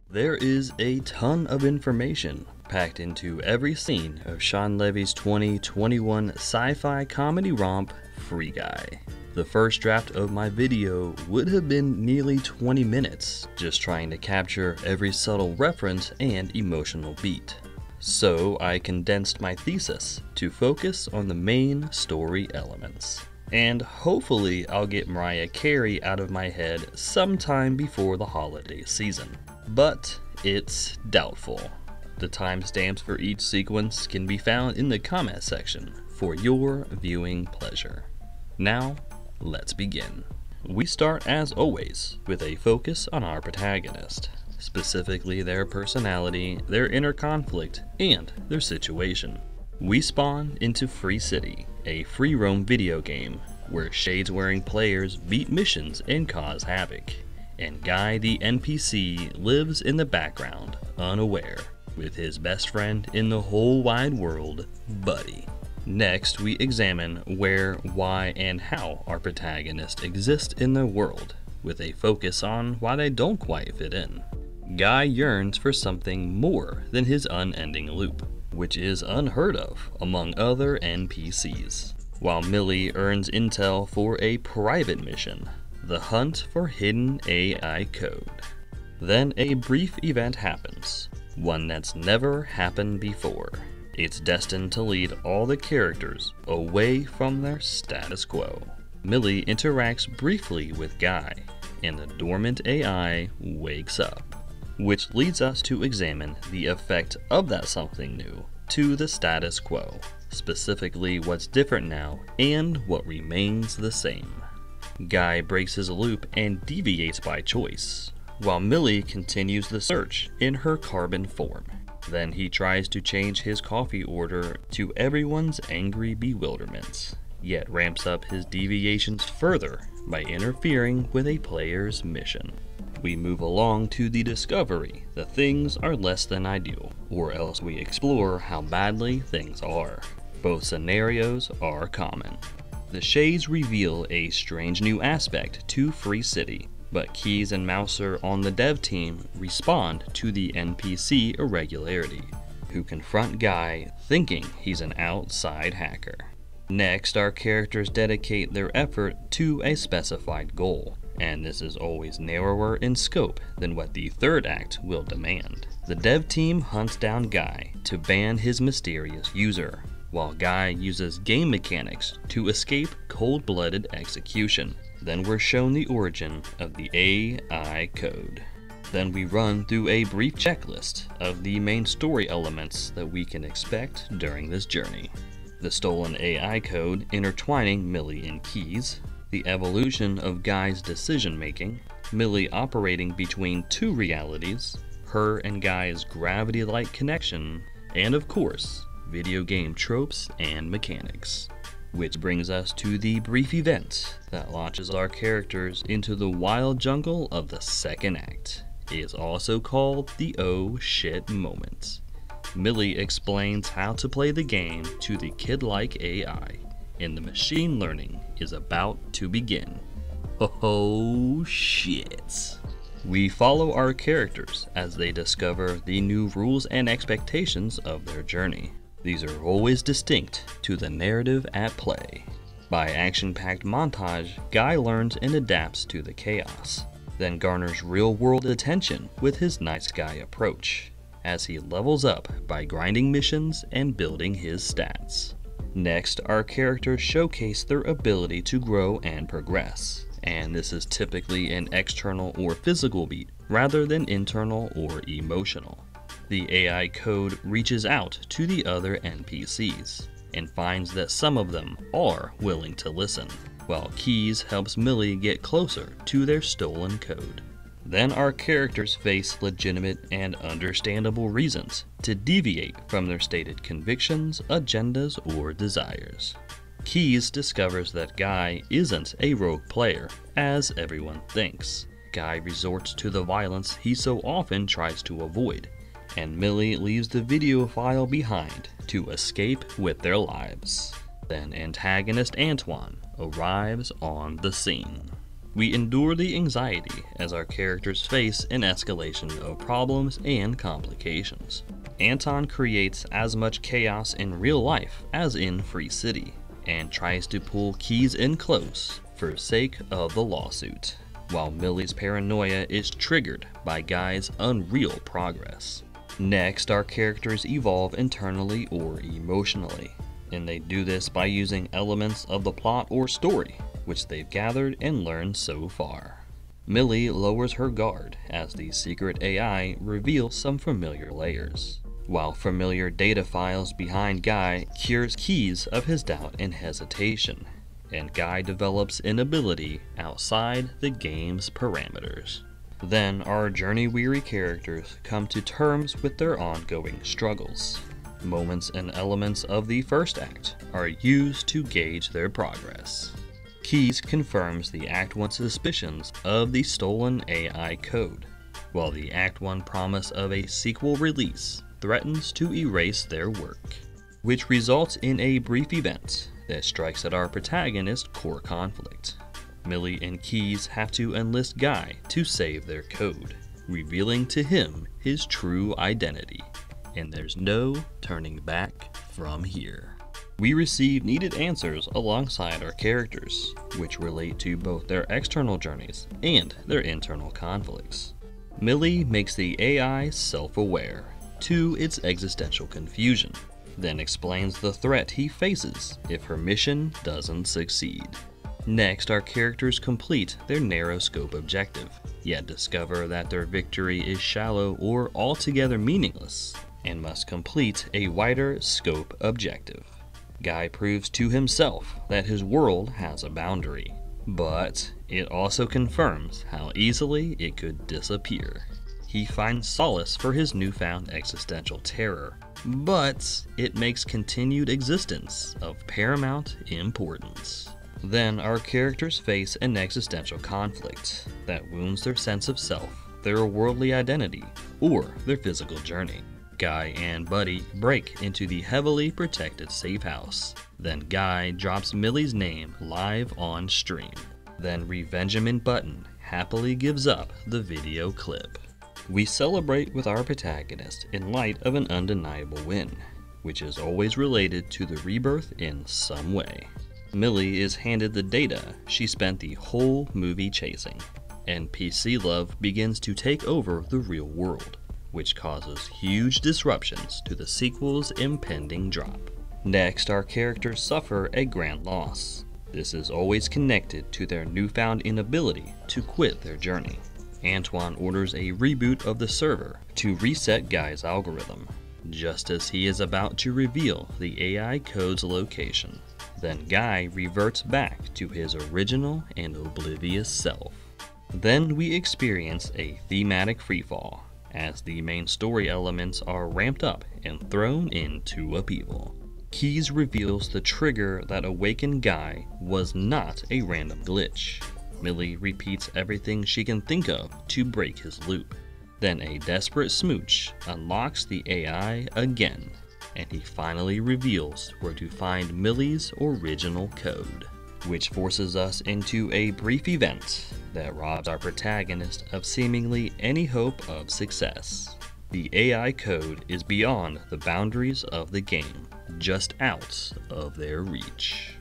There is a ton of information packed into every scene of Sean Levy's 2021 sci-fi comedy romp, Free Guy. The first draft of my video would have been nearly 20 minutes, just trying to capture every subtle reference and emotional beat. So I condensed my thesis to focus on the main story elements. And hopefully I'll get Mariah Carey out of my head sometime before the holiday season. But it's doubtful. The timestamps for each sequence can be found in the comment section for your viewing pleasure. Now, let's begin. We start as always with a focus on our protagonist, specifically their personality, their inner conflict, and their situation. We spawn into Free City, a free roam video game where shades-wearing players beat missions and cause havoc, and Guy the NPC lives in the background, unaware, with his best friend in the whole wide world, Buddy. Next, we examine where, why, and how our protagonists exist in their world, with a focus on why they don't quite fit in. Guy yearns for something more than his unending loop, which is unheard of among other NPCs, while Millie earns intel for a private mission, the hunt for hidden AI code. Then a brief event happens, one that's never happened before. It's destined to lead all the characters away from their status quo. Millie interacts briefly with Guy, and the dormant AI wakes up, which leads us to examine the effect of that something new to the status quo, specifically what's different now and what remains the same. Guy breaks his loop and deviates by choice, while Millie continues the search in her carbon form. Then he tries to change his coffee order to everyone's angry bewilderment, yet ramps up his deviations further by interfering with a player's mission. We move along to the discovery that things are less than ideal, or else we explore how badly things are. Both scenarios are common. The shades reveal a strange new aspect to Free City, but Keys and Mouser on the dev team respond to the NPC irregularity, who confront Guy thinking he's an outside hacker. Next, our characters dedicate their effort to a specified goal, and this is always narrower in scope than what the third act will demand. The dev team hunts down Guy to ban his mysterious user, while Guy uses game mechanics to escape cold-blooded execution. Then we're shown the origin of the AI code. Then we run through a brief checklist of the main story elements that we can expect during this journey. The stolen AI code intertwining Millie and Keys, the evolution of Guy's decision-making, Millie operating between two realities, her and Guy's gravity-like connection, and of course, video game tropes and mechanics. Which brings us to the brief event that launches our characters into the wild jungle of the second act. It is also called the oh shit moment. Millie explains how to play the game to the kid-like AI, and the machine learning is about to begin. Oh shit. We follow our characters as they discover the new rules and expectations of their journey. These are always distinct to the narrative at play. By action-packed montage, Guy learns and adapts to the chaos, then garners real-world attention with his nice guy approach, as he levels up by grinding missions and building his stats. Next, our characters showcase their ability to grow and progress, and this is typically an external or physical beat rather than internal or emotional. The AI code reaches out to the other NPCs and finds that some of them are willing to listen, while Keys helps Millie get closer to their stolen code. Then our characters face legitimate and understandable reasons to deviate from their stated convictions, agendas, or desires. Keys discovers that Guy isn't a rogue player, as everyone thinks. Guy resorts to the violence he so often tries to avoid, and Millie leaves the video file behind to escape with their lives. Then antagonist Antoine arrives on the scene. We endure the anxiety as our characters face an escalation of problems and complications. Anton creates as much chaos in real life as in Free City, and tries to pull Keys in close for sake of the lawsuit, while Millie's paranoia is triggered by Guy's unreal progress. Next, our characters evolve internally or emotionally, and they do this by using elements of the plot or story which they've gathered and learned so far. Millie lowers her guard as the secret AI reveals some familiar layers, while familiar data files behind Guy cures Keys of his doubt and hesitation, and Guy develops an ability outside the game's parameters. Then our journey-weary characters come to terms with their ongoing struggles. Moments and elements of the first act are used to gauge their progress. Keys confirms the Act 1 suspicions of the stolen AI code, while the Act 1 promise of a sequel release threatens to erase their work, which results in a brief event that strikes at our protagonist's core conflict. Millie and Keys have to enlist Guy to save their code, revealing to him his true identity, and there's no turning back from here. We receive needed answers alongside our characters, which relate to both their external journeys and their internal conflicts. Millie makes the AI self-aware to its existential confusion, then explains the threat he faces if her mission doesn't succeed. Next, our characters complete their narrow scope objective, yet discover that their victory is shallow or altogether meaningless, and must complete a wider scope objective. Guy proves to himself that his world has a boundary, but it also confirms how easily it could disappear. He finds solace for his newfound existential terror, but it makes continued existence of paramount importance. Then our characters face an existential conflict that wounds their sense of self, their worldly identity, or their physical journey. Guy and Buddy break into the heavily protected safe house. Then Guy drops Millie's name live on stream. Then Revengement Button happily gives up the video clip. We celebrate with our protagonist in light of an undeniable win, which is always related to the rebirth in some way. Millie is handed the data she spent the whole movie chasing, and PC love begins to take over the real world, which causes huge disruptions to the sequel's impending drop. Next, our characters suffer a grand loss. This is always connected to their newfound inability to quit their journey. Antoine orders a reboot of the server to reset Guy's algorithm, just as he is about to reveal the AI code's location. Then Guy reverts back to his original and oblivious self. Then we experience a thematic freefall, as the main story elements are ramped up and thrown into upheaval. Keys reveals the trigger that awakened Guy was not a random glitch. Millie repeats everything she can think of to break his loop. Then a desperate smooch unlocks the AI again, and he finally reveals where to find Millie's original code, which forces us into a brief event that robs our protagonist of seemingly any hope of success. The AI code is beyond the boundaries of the game, just out of their reach.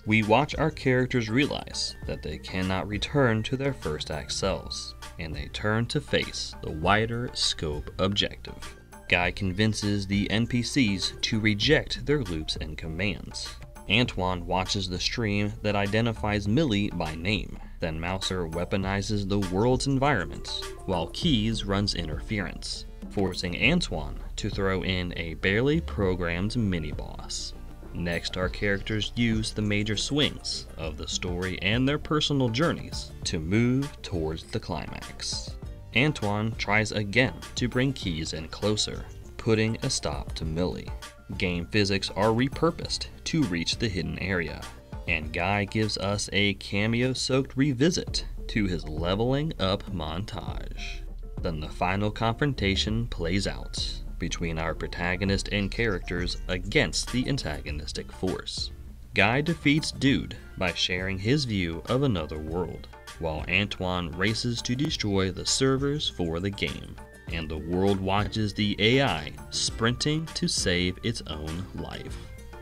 We watch our characters realize that they cannot return to their first act selves, and they turn to face the wider scope objective. Guy convinces the NPCs to reject their loops and commands. Antoine watches the stream that identifies Millie by name. Then Mouser weaponizes the world's environment, while Keys runs interference, forcing Antoine to throw in a barely programmed mini-boss. Next, our characters use the major swings of the story and their personal journeys to move towards the climax. Antoine tries again to bring Keys in closer, putting a stop to Millie. Game physics are repurposed to reach the hidden area, and Guy gives us a cameo-soaked revisit to his leveling up montage. Then the final confrontation plays out between our protagonist and characters against the antagonistic force. Guy defeats Dude by sharing his view of another world, while Antoine races to destroy the servers for the game, and the world watches the AI sprinting to save its own life.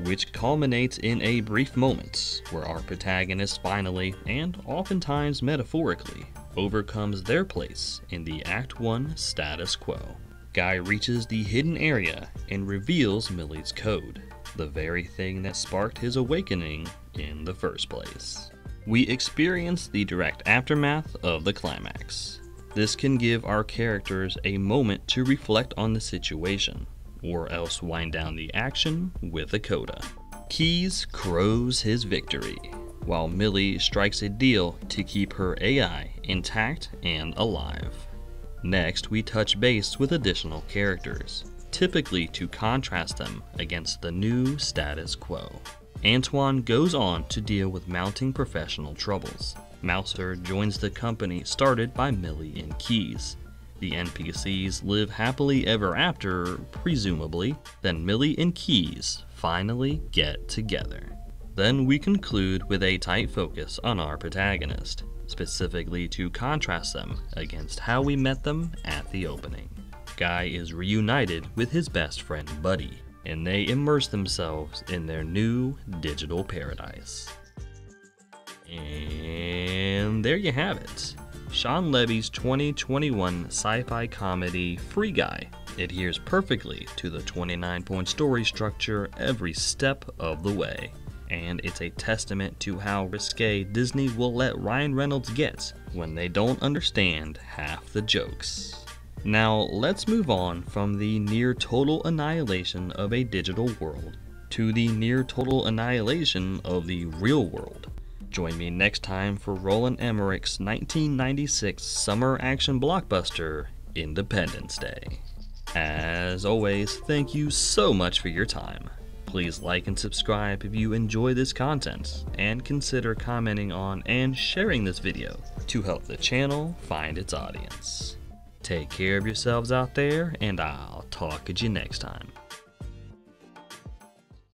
Which culminates in a brief moment where our protagonist finally, and oftentimes metaphorically, overcomes their place in the Act 1 status quo. Guy reaches the hidden area and reveals Millie's code, the very thing that sparked his awakening in the first place. We experience the direct aftermath of the climax. This can give our characters a moment to reflect on the situation, or else wind down the action with a coda. Keys crows his victory, while Millie strikes a deal to keep her AI intact and alive. Next, we touch base with additional characters, typically to contrast them against the new status quo. Antoine goes on to deal with mounting professional troubles. Mouser joins the company started by Millie and Keys. The NPCs live happily ever after, presumably, then Millie and Keys finally get together. Then we conclude with a tight focus on our protagonist, specifically to contrast them against how we met them at the opening. Guy is reunited with his best friend Buddy, and they immerse themselves in their new digital paradise. And there you have it. Shawn Levy's 2021 sci-fi comedy Free Guy adheres perfectly to the 29-point story structure every step of the way, and it's a testament to how risque Disney will let Ryan Reynolds get when they don't understand half the jokes. Now let's move on from the near total annihilation of a digital world to the near total annihilation of the real world. Join me next time for Roland Emmerich's 1996 summer action blockbuster, Independence Day. As always, thank you so much for your time. Please like and subscribe if you enjoy this content, and consider commenting on and sharing this video to help the channel find its audience. Take care of yourselves out there, and I'll talk at you next time.